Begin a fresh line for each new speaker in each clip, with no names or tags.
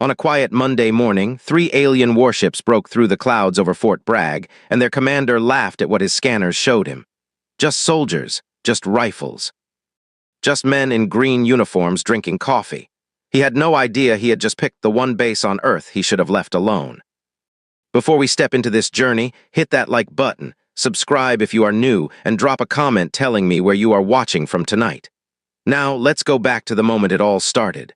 On a quiet Monday morning, 3 alien warships broke through the clouds over Fort Bragg, and their commander laughed at what his scanners showed him. Just soldiers, just rifles. Just men in green uniforms drinking coffee. He had no idea he had just picked the one base on Earth he should have left alone. Before we step into this journey, hit that like button, subscribe if you are new, and drop a comment telling me where you are watching from tonight. Now, let's go back to the moment it all started.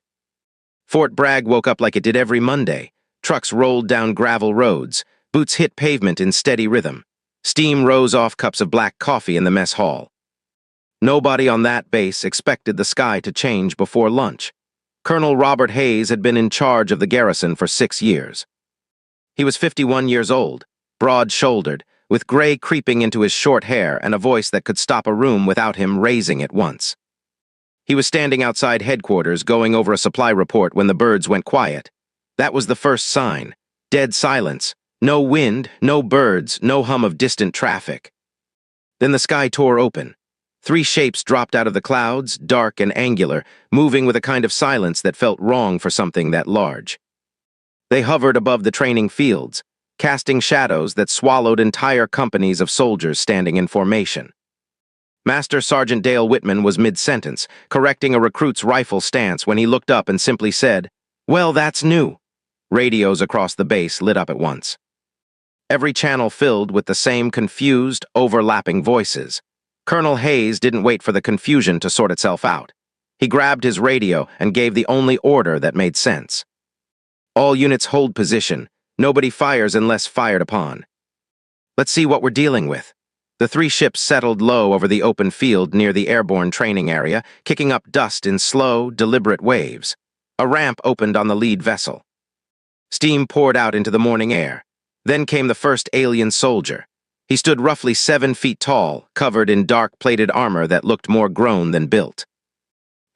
Fort Bragg woke up like it did every Monday. Trucks rolled down gravel roads. Boots hit pavement in steady rhythm. Steam rose off cups of black coffee in the mess hall. Nobody on that base expected the sky to change before lunch. Colonel Robert Hayes had been in charge of the garrison for 6 years. He was 51 years old, broad-shouldered, with gray creeping into his short hair and a voice that could stop a room without him raising it once. He was standing outside headquarters going over a supply report when the birds went quiet. That was the first sign. Dead silence. No wind, no birds, no hum of distant traffic. Then the sky tore open. 3 shapes dropped out of the clouds, dark and angular, moving with a kind of silence that felt wrong for something that large. They hovered above the training fields, casting shadows that swallowed entire companies of soldiers standing in formation. Master Sergeant Dale Whitman was mid-sentence, correcting a recruit's rifle stance when he looked up and simply said, "Well, that's new." Radios across the base lit up at once. Every channel filled with the same confused, overlapping voices. Colonel Hayes didn't wait for the confusion to sort itself out. He grabbed his radio and gave the only order that made sense. "All units hold position. Nobody fires unless fired upon." "Let's see what we're dealing with." The 3 ships settled low over the open field near the airborne training area, kicking up dust in slow, deliberate waves. A ramp opened on the lead vessel. Steam poured out into the morning air. Then came the first alien soldier. He stood roughly 7 feet tall, covered in dark plated armor that looked more grown than built.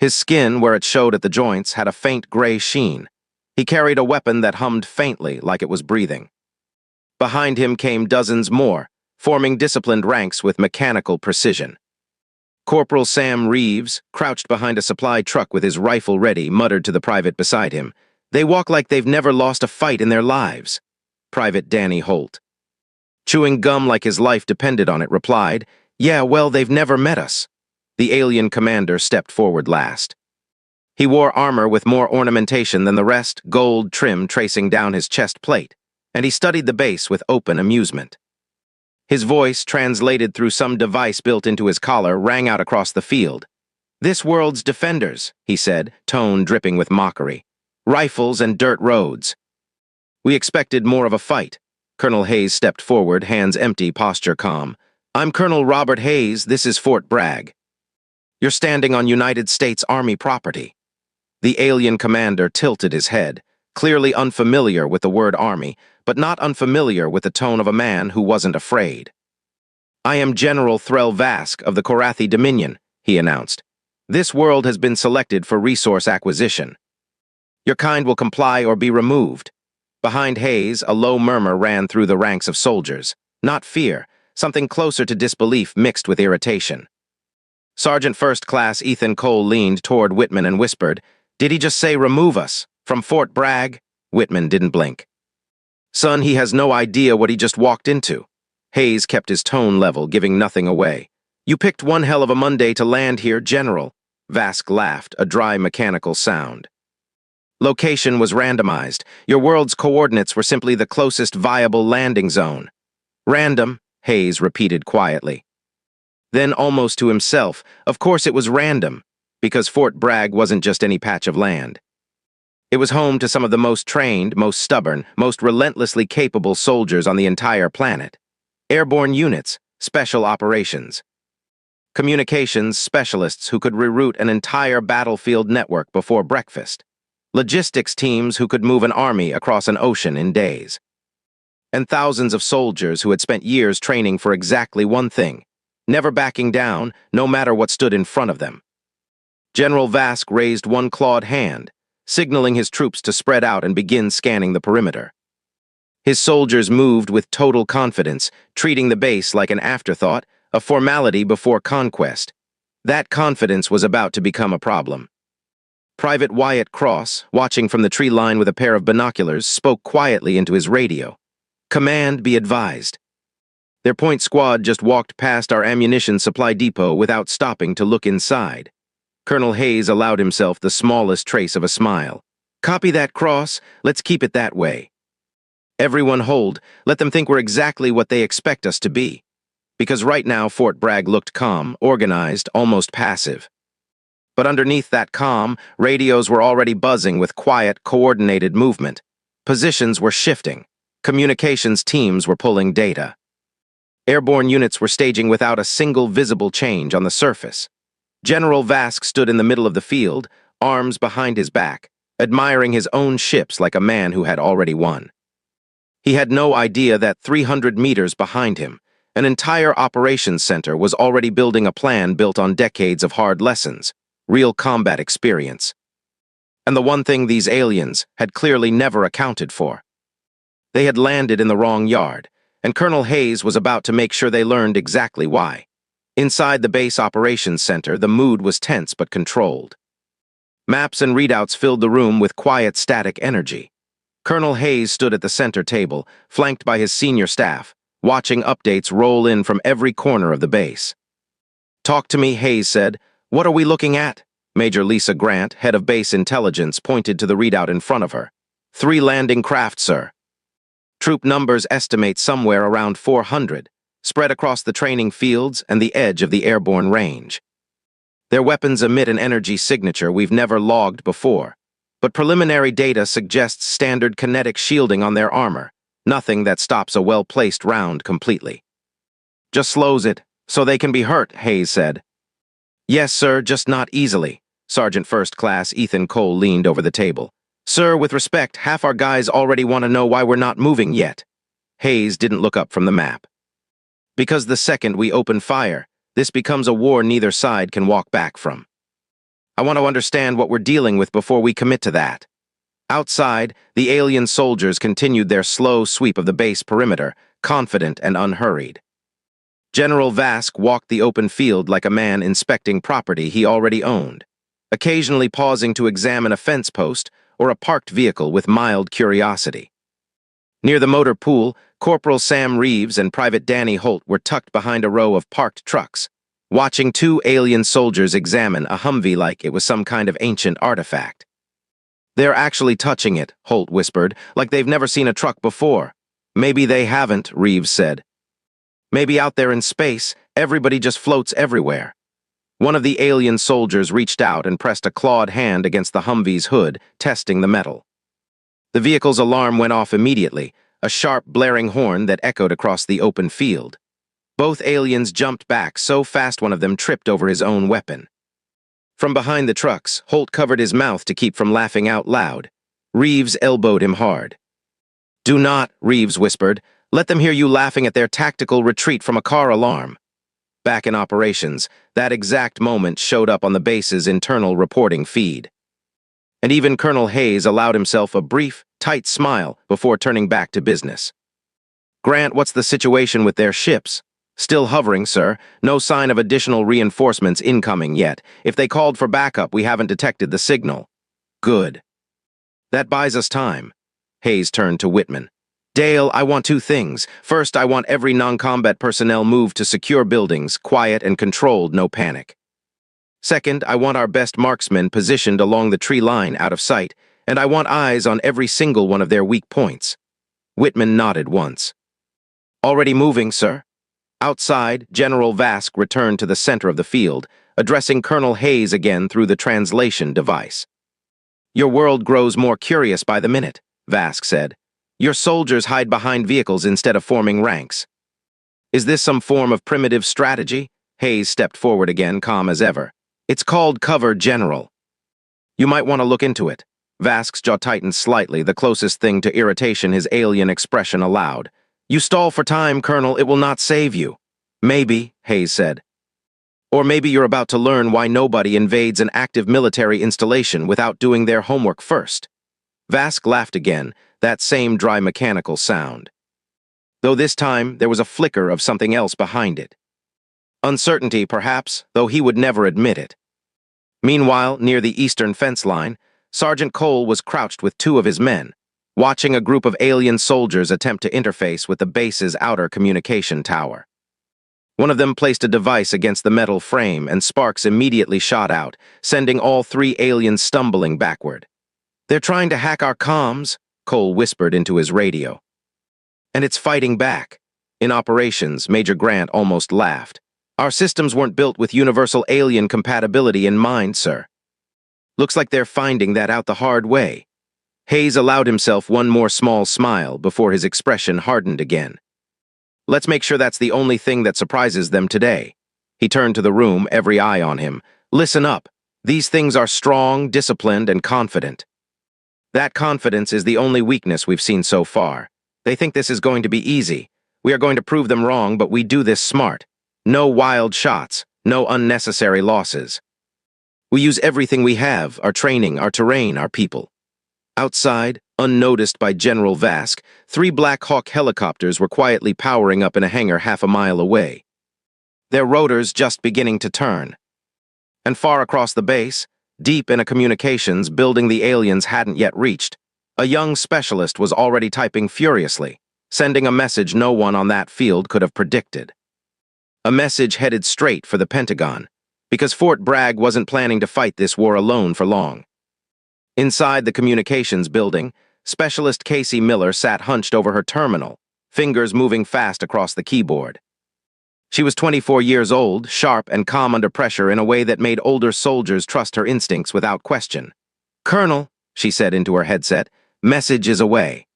His skin, where it showed at the joints, had a faint gray sheen. He carried a weapon that hummed faintly like it was breathing. Behind him came dozens more, forming disciplined ranks with mechanical precision. Corporal Sam Reeves, crouched behind a supply truck with his rifle ready, muttered to the private beside him, "They walk like they've never lost a fight in their lives." Private Danny Holt, chewing gum like his life depended on it, replied, "Yeah, well, they've never met us." The alien commander stepped forward last. He wore armor with more ornamentation than the rest, gold trim tracing down his chest plate, and he studied the base with open amusement. His voice, translated through some device built into his collar, rang out across the field. "This world's defenders," he said, tone dripping with mockery. "Rifles and dirt roads." "We expected more of a fight." Colonel Hayes stepped forward, hands empty, posture calm. "I'm Colonel Robert Hayes. This is Fort Bragg. You're standing on United States Army property." The alien commander tilted his head, clearly unfamiliar with the word army, but not unfamiliar with the tone of a man who wasn't afraid. "I am General Threl Vask of the Korathi Dominion," he announced. "This world has been selected for resource acquisition. Your kind will comply or be removed." Behind Hayes, a low murmur ran through the ranks of soldiers. Not fear, something closer to disbelief mixed with irritation. Sergeant First Class Ethan Cole leaned toward Whitman and whispered, "Did he just say remove us? From Fort Bragg?" Whitman didn't blink. "Son, he has no idea what he just walked into." Hayes kept his tone level, giving nothing away. "You picked one hell of a Monday to land here, General." Vask laughed, a dry mechanical sound. "Location was randomized. Your world's coordinates were simply the closest viable landing zone." "Random," Hayes repeated quietly. Then, almost to himself, of course it was random, because Fort Bragg wasn't just any patch of land. It was home to some of the most trained, most stubborn, most relentlessly capable soldiers on the entire planet. Airborne units, special operations. Communications specialists who could reroute an entire battlefield network before breakfast. Logistics teams who could move an army across an ocean in days. And thousands of soldiers who had spent years training for exactly one thing, never backing down, no matter what stood in front of them. General Vask raised one clawed hand, signaling his troops to spread out and begin scanning the perimeter. His soldiers moved with total confidence, treating the base like an afterthought, a formality before conquest. That confidence was about to become a problem. Private Wyatt Cross, watching from the tree line with a pair of binoculars, spoke quietly into his radio. "Command, be advised. Their point squad just walked past our ammunition supply depot without stopping to look inside." Colonel Hayes allowed himself the smallest trace of a smile. "Copy that, Cross. Let's keep it that way. Everyone hold. Let them think we're exactly what they expect us to be." Because right now Fort Bragg looked calm, organized, almost passive. But underneath that calm, radios were already buzzing with quiet, coordinated movement. Positions were shifting. Communications teams were pulling data. Airborne units were staging without a single visible change on the surface. General Vask stood in the middle of the field, arms behind his back, admiring his own ships like a man who had already won. He had no idea that 300 meters behind him, an entire operations center was already building a plan built on decades of hard lessons, real combat experience. And the one thing these aliens had clearly never accounted for. They had landed in the wrong yard, and Colonel Hayes was about to make sure they learned exactly why. Inside the base operations center, the mood was tense but controlled. Maps and readouts filled the room with quiet, static energy. Colonel Hayes stood at the center table, flanked by his senior staff, watching updates roll in from every corner of the base. "Talk to me," Hayes said. "What are we looking at?" Major Lisa Grant, head of base intelligence, pointed to the readout in front of her. "3 landing craft, sir. Troop numbers estimate somewhere around 400, spread across the training fields and the edge of the airborne range. Their weapons emit an energy signature we've never logged before, but preliminary data suggests standard kinetic shielding on their armor, nothing that stops a well-placed round completely. Just slows it, so they can be hurt," Hayes said. "Yes, sir, just not easily." Sergeant First Class Ethan Cole leaned over the table. "Sir, with respect, half our guys already want to know why we're not moving yet." Hayes didn't look up from the map. "Because the second we open fire, this becomes a war neither side can walk back from. I want to understand what we're dealing with before we commit to that." Outside, the alien soldiers continued their slow sweep of the base perimeter, confident and unhurried. General Vask walked the open field like a man inspecting property he already owned, occasionally pausing to examine a fence post or a parked vehicle with mild curiosity. Near the motor pool, Corporal Sam Reeves and Private Danny Holt were tucked behind a row of parked trucks, watching 2 alien soldiers examine a Humvee like it was some kind of ancient artifact. "They're actually touching it," Holt whispered, "like they've never seen a truck before." "Maybe they haven't," Reeves said. "Maybe out there in space, everybody just floats everywhere." One of the alien soldiers reached out and pressed a clawed hand against the Humvee's hood, testing the metal. The vehicle's alarm went off immediately, a sharp, blaring horn that echoed across the open field. Both aliens jumped back so fast one of them tripped over his own weapon. From behind the trucks, Holt covered his mouth to keep from laughing out loud. Reeves elbowed him hard. "Do not," Reeves whispered. "Let them hear you laughing at their tactical retreat from a car alarm." Back in operations, that exact moment showed up on the base's internal reporting feed. And even Colonel Hayes allowed himself a brief, tight smile before turning back to business. "Grant, what's the situation with their ships?" "Still hovering, sir. No sign of additional reinforcements incoming yet. If they called for backup, we haven't detected the signal." "Good. That buys us time." Hayes turned to Whitman. "Dale, I want 2 things. First, I want every non-combat personnel moved to secure buildings, quiet and controlled, no panic. Second, I want our best marksmen positioned along the tree line out of sight, and I want eyes on every single one of their weak points." Whitman nodded once. "Already moving, sir." Outside, General Vask returned to the center of the field, addressing Colonel Hayes again through the translation device. "Your world grows more curious by the minute," Vask said. "Your soldiers hide behind vehicles instead of forming ranks. Is this some form of primitive strategy?" Hayes stepped forward again, calm as ever. "It's called cover, General. You might want to look into it." Vask's jaw tightened slightly, the closest thing to irritation his alien expression allowed. "You stall for time, Colonel. It will not save you." "Maybe," Hayes said. "Or maybe you're about to learn why nobody invades an active military installation without doing their homework first." Vask laughed again, that same dry mechanical sound. Though this time there was a flicker of something else behind it. Uncertainty, perhaps, though he would never admit it. Meanwhile, near the eastern fence line, Sergeant Cole was crouched with two of his men, watching a group of alien soldiers attempt to interface with the base's outer communication tower. One of them placed a device against the metal frame, and sparks immediately shot out, sending all three aliens stumbling backward. "They're trying to hack our comms," Cole whispered into his radio. "And it's fighting back." In operations, Major Grant almost laughed. "Our systems weren't built with universal alien compatibility in mind, sir." "Looks like they're finding that out the hard way." Hayes allowed himself one more small smile before his expression hardened again. "Let's make sure that's the only thing that surprises them today." He turned to the room, every eye on him. "Listen up. These things are strong, disciplined, and confident. That confidence is the only weakness we've seen so far. They think this is going to be easy. We are going to prove them wrong, but we do this smart. No wild shots, no unnecessary losses. We use everything we have, our training, our terrain, our people." Outside, unnoticed by General Vask, 3 Black Hawk helicopters were quietly powering up in a hangar half a mile away, their rotors just beginning to turn. And far across the base, deep in a communications building the aliens hadn't yet reached, a young specialist was already typing furiously, sending a message no one on that field could have predicted. A message headed straight for the Pentagon, because Fort Bragg wasn't planning to fight this war alone for long. Inside the communications building, Specialist Casey Miller sat hunched over her terminal, fingers moving fast across the keyboard. She was 24 years old, sharp and calm under pressure in a way that made older soldiers trust her instincts without question. "Colonel," she said into her headset, "message is away."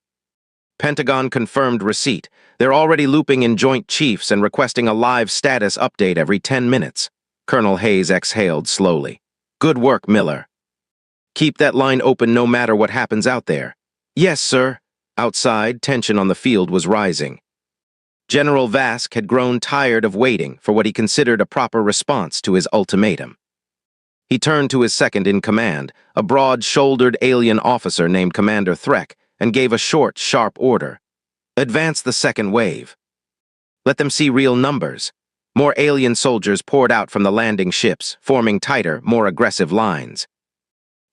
Pentagon confirmed receipt. They're already looping in Joint Chiefs and requesting a live status update every 10 minutes. Colonel Hayes exhaled slowly. "Good work, Miller. Keep that line open no matter what happens out there." "Yes, sir." Outside, tension on the field was rising. General Vask had grown tired of waiting for what he considered a proper response to his ultimatum. He turned to his second-in-command, a broad-shouldered alien officer named Commander Threck, and gave a short, sharp order. "Advance the second wave. Let them see real numbers." More alien soldiers poured out from the landing ships, forming tighter, more aggressive lines.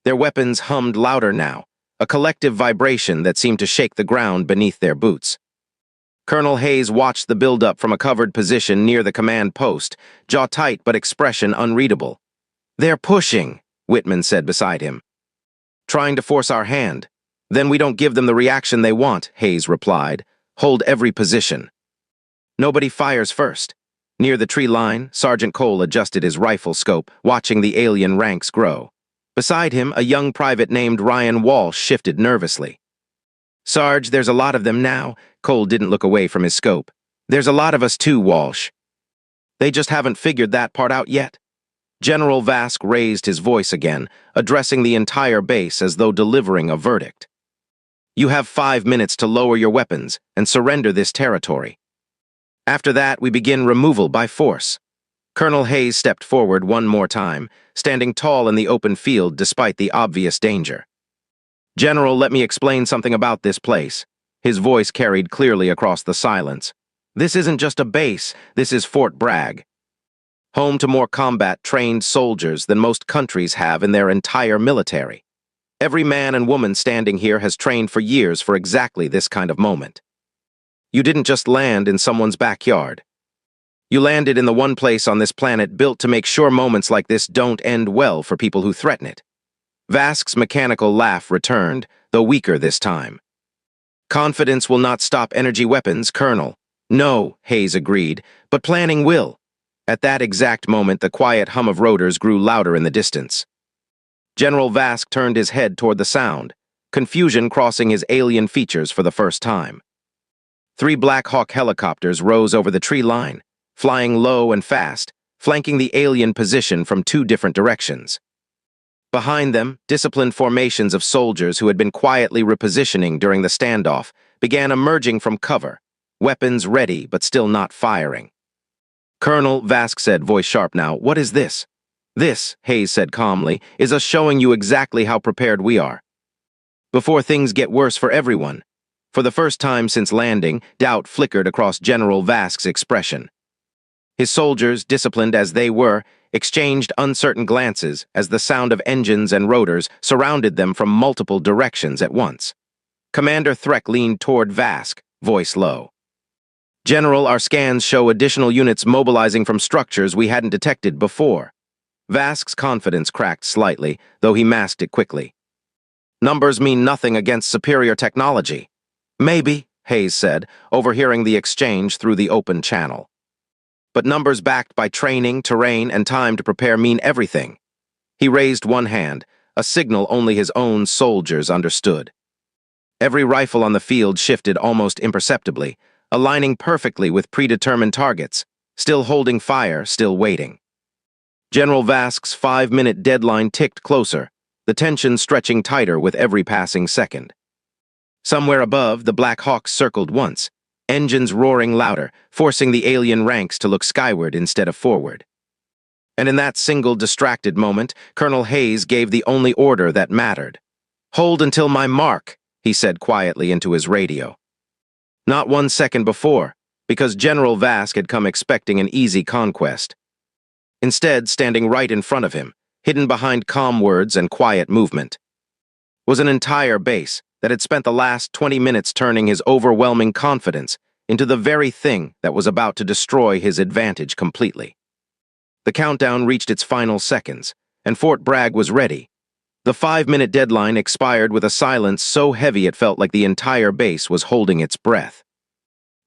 Their weapons hummed louder now, a collective vibration that seemed to shake the ground beneath their boots. Colonel Hayes watched the buildup from a covered position near the command post, jaw tight but expression unreadable. "They're pushing," Whitman said beside him. "Trying to force our hand. Then we don't give them the reaction they want," Hayes replied. "Hold every position. Nobody fires first." Near the tree line, Sergeant Cole adjusted his rifle scope, watching the alien ranks grow. Beside him, a young private named Ryan Walsh shifted nervously. "Sarge, there's a lot of them now." Cole didn't look away from his scope. "There's a lot of us too, Walsh. They just haven't figured that part out yet." General Vask raised his voice again, addressing the entire base as though delivering a verdict. "You have 5 minutes to lower your weapons and surrender this territory. After that, we begin removal by force." Colonel Hayes stepped forward one more time, standing tall in the open field despite the obvious danger. "General, let me explain something about this place." His voice carried clearly across the silence. "This isn't just a base, this is Fort Bragg. Home to more combat-trained soldiers than most countries have in their entire military. Every man and woman standing here has trained for years for exactly this kind of moment. You didn't just land in someone's backyard. You landed in the one place on this planet built to make sure moments like this don't end well for people who threaten it." Vask's mechanical laugh returned, though weaker this time. "Confidence will not stop energy weapons, Colonel." "No," Hayes agreed, "but planning will." At that exact moment, the quiet hum of rotors grew louder in the distance. General Vask turned his head toward the sound, confusion crossing his alien features for the first time. 3 Black Hawk helicopters rose over the tree line, flying low and fast, flanking the alien position from 2 different directions. Behind them, disciplined formations of soldiers who had been quietly repositioning during the standoff began emerging from cover, weapons ready but still not firing. "Colonel," Vask said, voice sharp now, "what is this?" "This," Hayes said calmly, "is us showing you exactly how prepared we are. Before things get worse for everyone." For the first time since landing, doubt flickered across General Vask's expression. His soldiers, disciplined as they were, exchanged uncertain glances as the sound of engines and rotors surrounded them from multiple directions at once. Commander Threck leaned toward Vask, voice low. "General, our scans show additional units mobilizing from structures we hadn't detected before." Vask's confidence cracked slightly, though he masked it quickly. "Numbers mean nothing against superior technology." "Maybe," Hayes said, overhearing the exchange through the open channel. "But numbers backed by training, terrain, and time to prepare mean everything." He raised one hand, a signal only his own soldiers understood. Every rifle on the field shifted almost imperceptibly, aligning perfectly with predetermined targets, still holding fire, still waiting. General Vask's 5-minute deadline ticked closer, the tension stretching tighter with every passing second. Somewhere above, the Black Hawks circled once, engines roaring louder, forcing the alien ranks to look skyward instead of forward. And in that single distracted moment, Colonel Hayes gave the only order that mattered. "Hold until my mark," he said quietly into his radio. Not 1 second before, because General Vask had come expecting an easy conquest. Instead, standing right in front of him, hidden behind calm words and quiet movement, was an entire base that had spent the last 20 minutes turning his overwhelming confidence into the very thing that was about to destroy his advantage completely. The countdown reached its final seconds, and Fort Bragg was ready. The 5-minute deadline expired with a silence so heavy it felt like the entire base was holding its breath.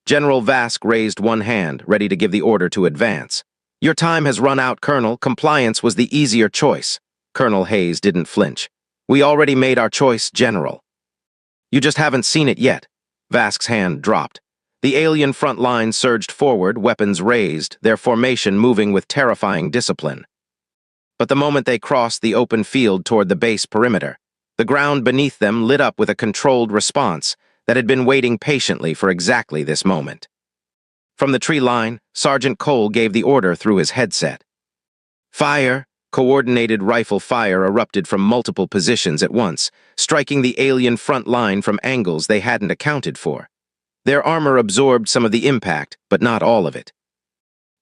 General Vask raised one hand, ready to give the order to advance. "Your time has run out, Colonel. Compliance was the easier choice." Colonel Hayes didn't flinch. "We already made our choice, General." "You just haven't seen it yet." Vask's hand dropped. The alien front line surged forward, weapons raised, their formation moving with terrifying discipline. But the moment they crossed the open field toward the base perimeter, the ground beneath them lit up with a controlled response that had been waiting patiently for exactly this moment. From the tree line, Sergeant Cole gave the order through his headset. Fire! Coordinated rifle fire erupted from multiple positions at once, striking the alien front line from angles they hadn't accounted for. Their armor absorbed some of the impact, but not all of it.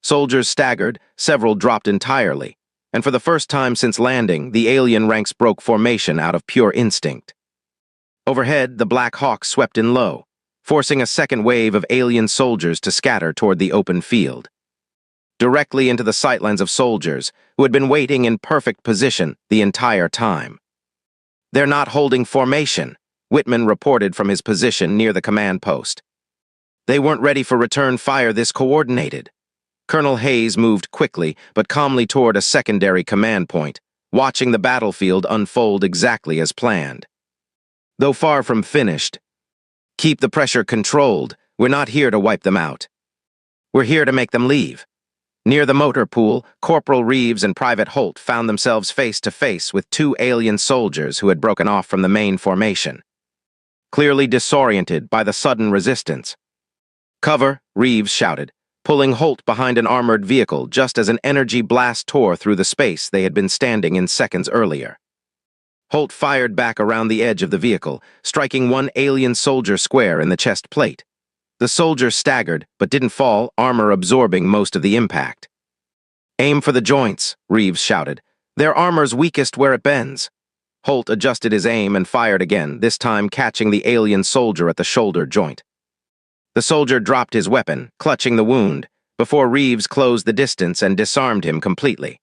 Soldiers staggered, several dropped entirely, and for the first time since landing, the alien ranks broke formation out of pure instinct. Overhead, the Black Hawks swept in low, forcing a second wave of alien soldiers to scatter toward the open field. Directly into the sightlines of soldiers who had been waiting in perfect position the entire time. "They're not holding formation," Whitman reported from his position near the command post. "They weren't ready for return fire this coordinated." Colonel Hayes moved quickly but calmly toward a secondary command point, watching the battlefield unfold exactly as planned. Though far from finished, "Keep the pressure controlled. We're not here to wipe them out. We're here to make them leave." Near the motor pool, Corporal Reeves and Private Holt found themselves face to face with 2 alien soldiers who had broken off from the main formation, clearly disoriented by the sudden resistance. "Cover," Reeves shouted, pulling Holt behind an armored vehicle just as an energy blast tore through the space they had been standing in seconds earlier. Holt fired back around the edge of the vehicle, striking one alien soldier square in the chest plate. The soldier staggered, but didn't fall, armor absorbing most of the impact. "Aim for the joints," Reeves shouted. "Their armor's weakest where it bends." Holt adjusted his aim and fired again, this time catching the alien soldier at the shoulder joint. The soldier dropped his weapon, clutching the wound, before Reeves closed the distance and disarmed him completely.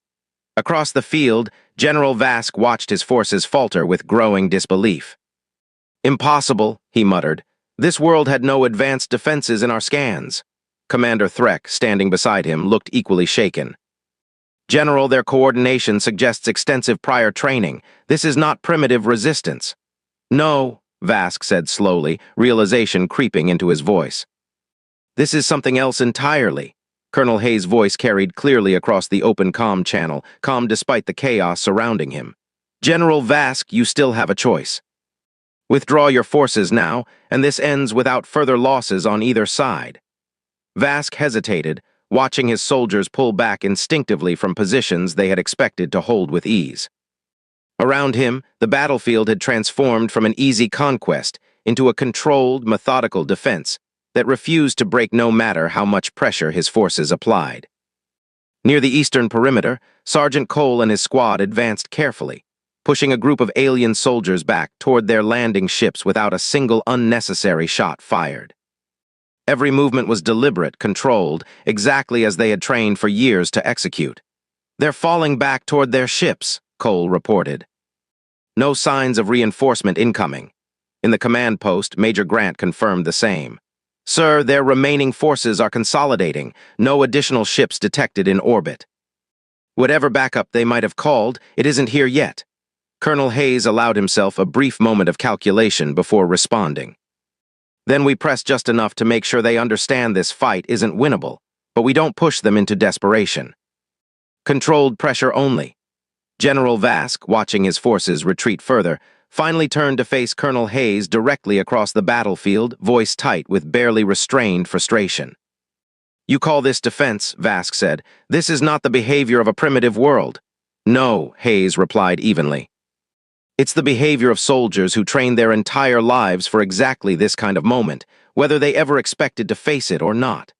Across the field, General Vask watched his forces falter with growing disbelief. "Impossible," he muttered. "This world had no advanced defenses in our scans." Commander Threck, standing beside him, looked equally shaken. "General, their coordination suggests extensive prior training. This is not primitive resistance." "No," Vask said slowly, realization creeping into his voice. "This is something else entirely." Colonel Hayes' voice carried clearly across the open comm channel, calm despite the chaos surrounding him. "General Vask, you still have a choice. Withdraw your forces now, and this ends without further losses on either side." Vask hesitated, watching his soldiers pull back instinctively from positions they had expected to hold with ease. Around him, the battlefield had transformed from an easy conquest into a controlled, methodical defense that refused to break no matter how much pressure his forces applied. Near the eastern perimeter, Sergeant Cole and his squad advanced carefully, pushing a group of alien soldiers back toward their landing ships without a single unnecessary shot fired. Every movement was deliberate, controlled, exactly as they had trained for years to execute. "They're falling back toward their ships," Cole reported. No signs of reinforcement incoming. In the command post, Major Grant confirmed the same. "Sir, their remaining forces are consolidating. No additional ships detected in orbit." "Whatever backup they might have called, it isn't here yet." Colonel Hayes allowed himself a brief moment of calculation before responding. "Then we press just enough to make sure they understand this fight isn't winnable, but we don't push them into desperation. Controlled pressure only." General Vask, watching his forces retreat further, finally turned to face Colonel Hayes directly across the battlefield, voice tight with barely restrained frustration. "You call this defense," Vask said. "This is not the behavior of a primitive world." "No," Hayes replied evenly. "It's the behavior of soldiers who trained their entire lives for exactly this kind of moment, whether they ever expected to face it or not."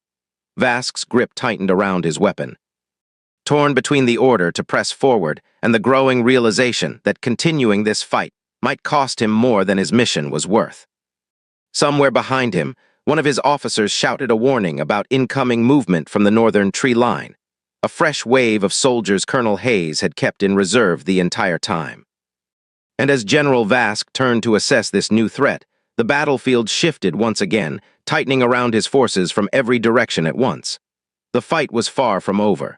Vask's grip tightened around his weapon. Torn between the order to press forward and the growing realization that continuing this fight might cost him more than his mission was worth. Somewhere behind him, one of his officers shouted a warning about incoming movement from the northern tree line, a fresh wave of soldiers Colonel Hayes had kept in reserve the entire time. And as General Vask turned to assess this new threat, the battlefield shifted once again, tightening around his forces from every direction at once. The fight was far from over.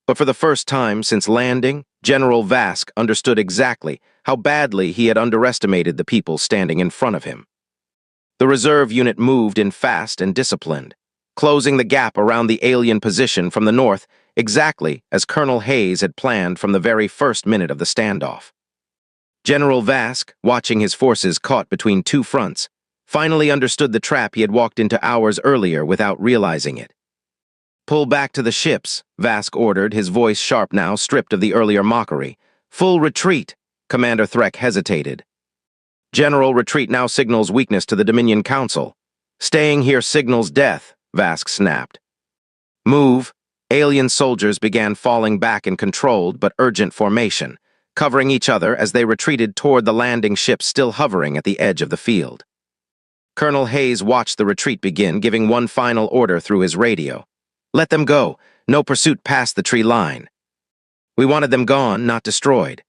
But for the first time since landing, General Vask understood exactly how badly he had underestimated the people standing in front of him. The reserve unit moved in fast and disciplined, closing the gap around the alien position from the north exactly as Colonel Hayes had planned from the very first minute of the standoff. General Vask, watching his forces caught between two fronts, finally understood the trap he had walked into hours earlier without realizing it. "Pull back to the ships," Vask ordered, his voice sharp now, stripped of the earlier mockery. "Full retreat." Commander Threck hesitated. "General, retreat now signals weakness to the Dominion Council." "Staying here signals death," Vask snapped. "Move." Alien soldiers began falling back in controlled but urgent formation, covering each other as they retreated toward the landing ships still hovering at the edge of the field. Colonel Hayes watched the retreat begin, giving one final order through his radio. "Let them go. No pursuit past the tree line." "We wanted them gone, not destroyed."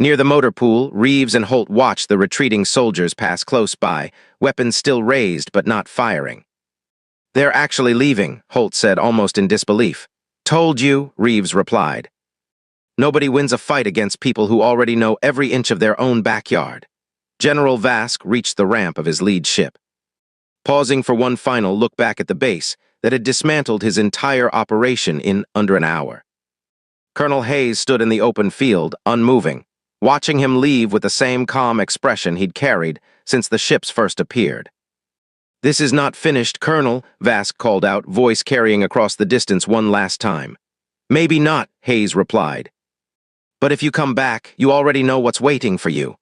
Near the motor pool, Reeves and Holt watched the retreating soldiers pass close by, weapons still raised but not firing. "They're actually leaving," Holt said almost in disbelief. "Told you," Reeves replied. "Nobody wins a fight against people who already know every inch of their own backyard." General Vask reached the ramp of his lead ship. Pausing for one final look back at the base that had dismantled his entire operation in under an hour. Colonel Hayes stood in the open field, unmoving, watching him leave with the same calm expression he'd carried since the ships first appeared. "This is not finished, Colonel," Vask called out, voice carrying across the distance one last time. "Maybe not," Hayes replied. "But if you come back, you already know what's waiting for you."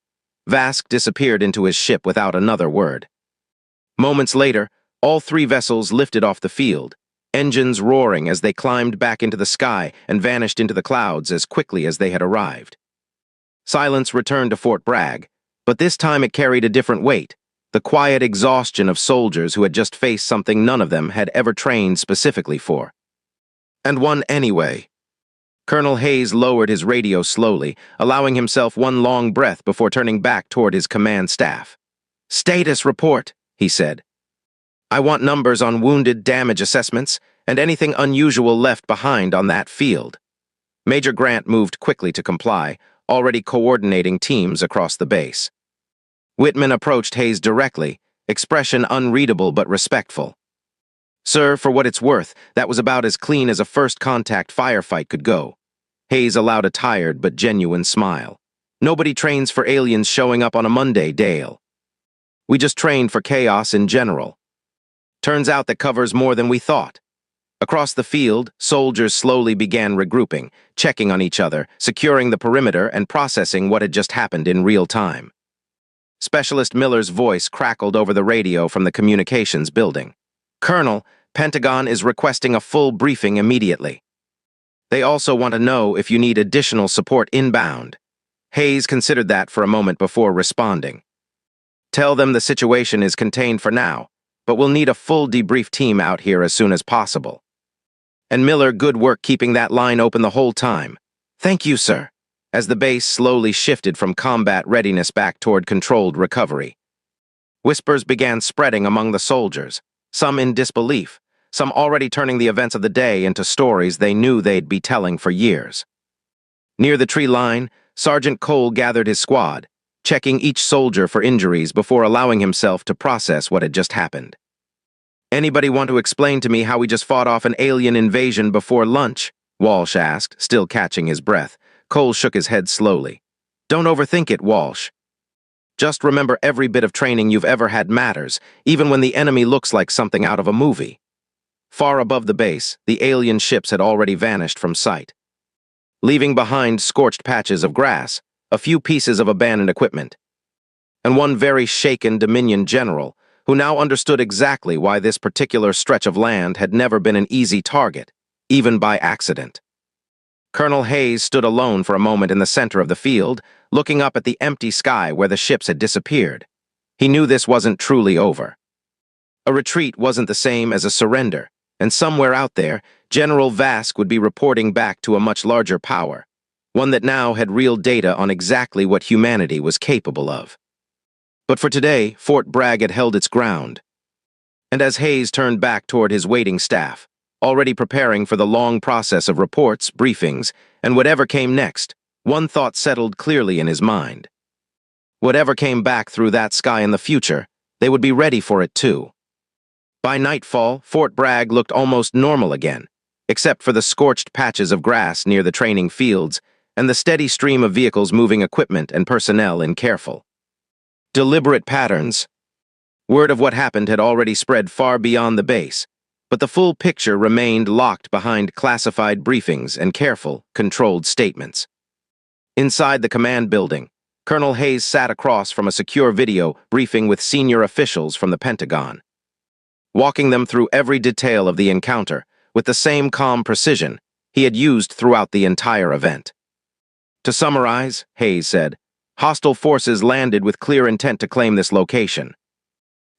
Vask disappeared into his ship without another word. Moments later, all three vessels lifted off the field, engines roaring as they climbed back into the sky and vanished into the clouds as quickly as they had arrived. Silence returned to Fort Bragg, but this time it carried a different weight, the quiet exhaustion of soldiers who had just faced something none of them had ever trained specifically for. And won anyway. Colonel Hayes lowered his radio slowly, allowing himself one long breath before turning back toward his command staff. "Status report," he said. "I want numbers on wounded damage assessments and anything unusual left behind on that field." Major Grant moved quickly to comply, already coordinating teams across the base. Whitman approached Hayes directly, expression unreadable but respectful. "Sir, for what it's worth, that was about as clean as a first-contact firefight could go." Hayes allowed a tired but genuine smile. "Nobody trains for aliens showing up on a Monday, Dale. We just trained for chaos in general. Turns out that covers more than we thought." Across the field, soldiers slowly began regrouping, checking on each other, securing the perimeter, and processing what had just happened in real time. Specialist Miller's voice crackled over the radio from the communications building. "Colonel, Pentagon is requesting a full briefing immediately." They also want to know if you need additional support inbound. Hayes considered that for a moment before responding. Tell them the situation is contained for now, but we'll need a full debrief team out here as soon as possible. And Miller, good work keeping that line open the whole time. Thank you, sir. As the base slowly shifted from combat readiness back toward controlled recovery. Whispers began spreading among the soldiers, some in disbelief, some already turning the events of the day into stories they knew they'd be telling for years. Near the tree line, Sergeant Cole gathered his squad, checking each soldier for injuries before allowing himself to process what had just happened. "Anybody want to explain to me how we just fought off an alien invasion before lunch?" Walsh asked, still catching his breath. Cole shook his head slowly. "Don't overthink it, Walsh. Just remember every bit of training you've ever had matters, even when the enemy looks like something out of a movie." Far above the base, the alien ships had already vanished from sight, leaving behind scorched patches of grass, a few pieces of abandoned equipment, and one very shaken Dominion general who now understood exactly why this particular stretch of land had never been an easy target, even by accident. Colonel Hayes stood alone for a moment in the center of the field, looking up at the empty sky where the ships had disappeared. He knew this wasn't truly over. A retreat wasn't the same as a surrender, and somewhere out there, General Vask would be reporting back to a much larger power, one that now had real data on exactly what humanity was capable of. But for today, Fort Bragg had held its ground. And as Hayes turned back toward his waiting staff, already preparing for the long process of reports, briefings, and whatever came next, one thought settled clearly in his mind. Whatever came back through that sky in the future, they would be ready for it too. By nightfall, Fort Bragg looked almost normal again, except for the scorched patches of grass near the training fields and the steady stream of vehicles moving equipment and personnel in careful, deliberate patterns. Word of what happened had already spread far beyond the base, but the full picture remained locked behind classified briefings and careful, controlled statements. Inside the command building, Colonel Hayes sat across from a secure video briefing with senior officials from the Pentagon, walking them through every detail of the encounter with the same calm precision he had used throughout the entire event. "To summarize," Hayes said, "hostile forces landed with clear intent to claim this location.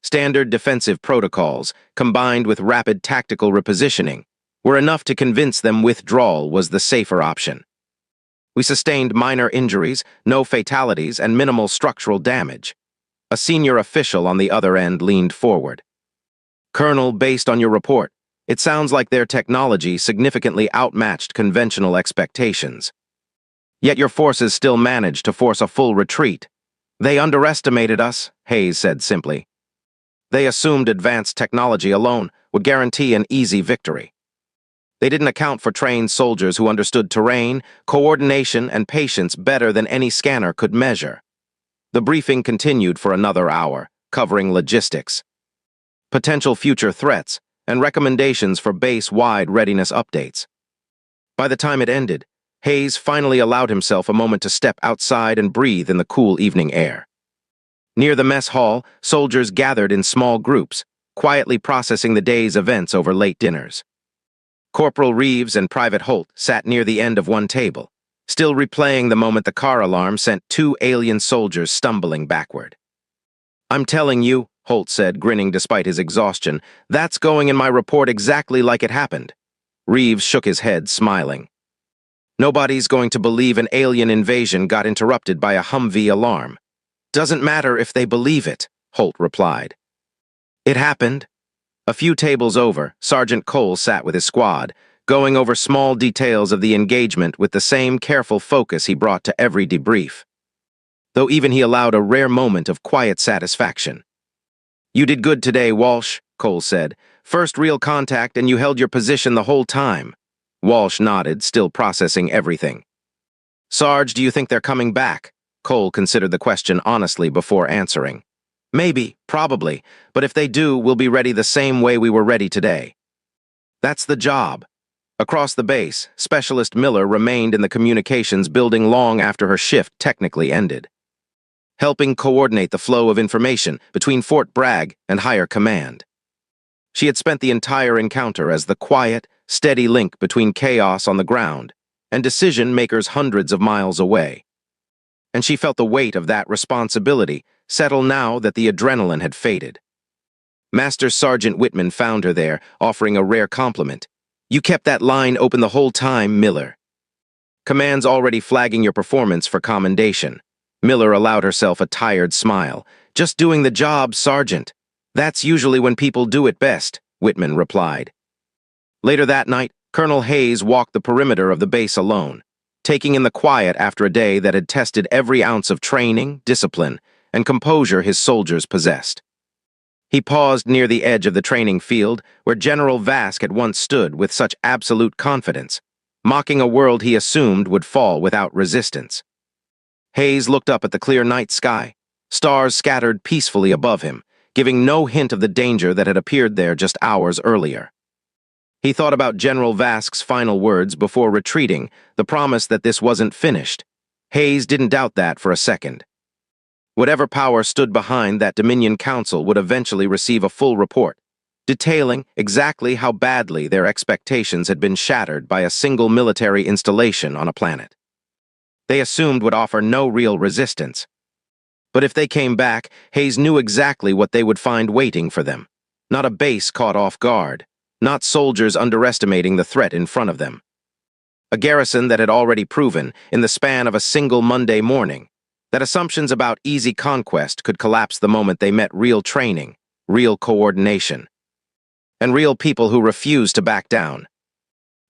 Standard defensive protocols, combined with rapid tactical repositioning, were enough to convince them withdrawal was the safer option. We sustained minor injuries, no fatalities, and minimal structural damage." A senior official on the other end leaned forward. "Colonel, based on your report, it sounds like their technology significantly outmatched conventional expectations. Yet your forces still managed to force a full retreat." "They underestimated us," Hayes said simply. "They assumed advanced technology alone would guarantee an easy victory. They didn't account for trained soldiers who understood terrain, coordination, and patience better than any scanner could measure." The briefing continued for another hour, covering logistics, potential future threats, and recommendations for base-wide readiness updates. By the time it ended, Hayes finally allowed himself a moment to step outside and breathe in the cool evening air. Near the mess hall, soldiers gathered in small groups, quietly processing the day's events over late dinners. Corporal Reeves and Private Holt sat near the end of one table, still replaying the moment the car alarm sent 2 alien soldiers stumbling backward. "I'm telling you," Holt said, grinning despite his exhaustion, "that's going in my report exactly like it happened." Reeves shook his head, smiling. "Nobody's going to believe an alien invasion got interrupted by a Humvee alarm." "Doesn't matter if they believe it," Holt replied. "It happened." A few tables over, Sergeant Cole sat with his squad, going over small details of the engagement with the same careful focus he brought to every debrief, though even he allowed a rare moment of quiet satisfaction. "You did good today, Walsh," Cole said. "First real contact and you held your position the whole time." Walsh nodded, still processing everything. "Sarge, do you think they're coming back?" Cole considered the question honestly before answering. "Maybe, probably, but if they do, we'll be ready the same way we were ready today." "That's the job." Across the base, Specialist Miller remained in the communications building long after her shift technically ended, helping coordinate the flow of information between Fort Bragg and higher command. She had spent the entire encounter as the quiet, steady link between chaos on the ground and decision-makers hundreds of miles away. And she felt the weight of that responsibility settle now that the adrenaline had faded. Master Sergeant Whitman found her there, offering a rare compliment. "You kept that line open the whole time, Miller." Command's already flagging your performance for commendation. Miller allowed herself a tired smile. "Just doing the job, Sergeant. That's usually when people do it best," Whitman replied. Later that night, Colonel Hayes walked the perimeter of the base alone, taking in the quiet after a day that had tested every ounce of training, discipline, and composure his soldiers possessed. He paused near the edge of the training field where General Vask had once stood with such absolute confidence, mocking a world he assumed would fall without resistance. Hayes looked up at the clear night sky, stars scattered peacefully above him, giving no hint of the danger that had appeared there just hours earlier. He thought about General Vask's final words before retreating, the promise that this wasn't finished. Hayes didn't doubt that for a second. Whatever power stood behind that Dominion Council would eventually receive a full report, detailing exactly how badly their expectations had been shattered by a single military installation on a planet they assumed would offer no real resistance. But if they came back, Hayes knew exactly what they would find waiting for them. Not a base caught off guard, not soldiers underestimating the threat in front of them. A garrison that had already proven, in the span of a single Monday morning, that assumptions about easy conquest could collapse the moment they met real training, real coordination, and real people who refused to back down.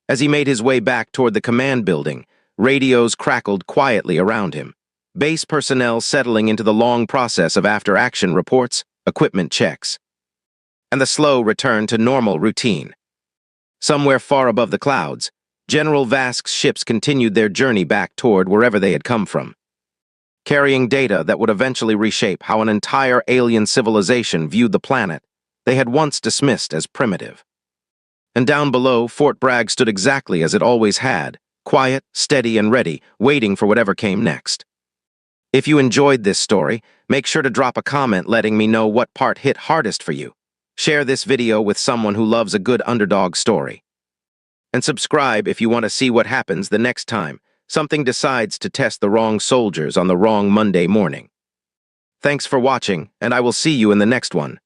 As he made his way back toward the command building, radios crackled quietly around him, base personnel settling into the long process of after-action reports, equipment checks, and the slow return to normal routine. Somewhere far above the clouds, General Vask's ships continued their journey back toward wherever they had come from, carrying data that would eventually reshape how an entire alien civilization viewed the planet they had once dismissed as primitive. And down below, Fort Bragg stood exactly as it always had, quiet, steady, and ready, waiting for whatever came next. If you enjoyed this story, make sure to drop a comment letting me know what part hit hardest for you. Share this video with someone who loves a good underdog story. And subscribe if you want to see what happens the next time something decides to test the wrong soldiers on the wrong Monday morning. Thanks for watching, and I will see you in the next one.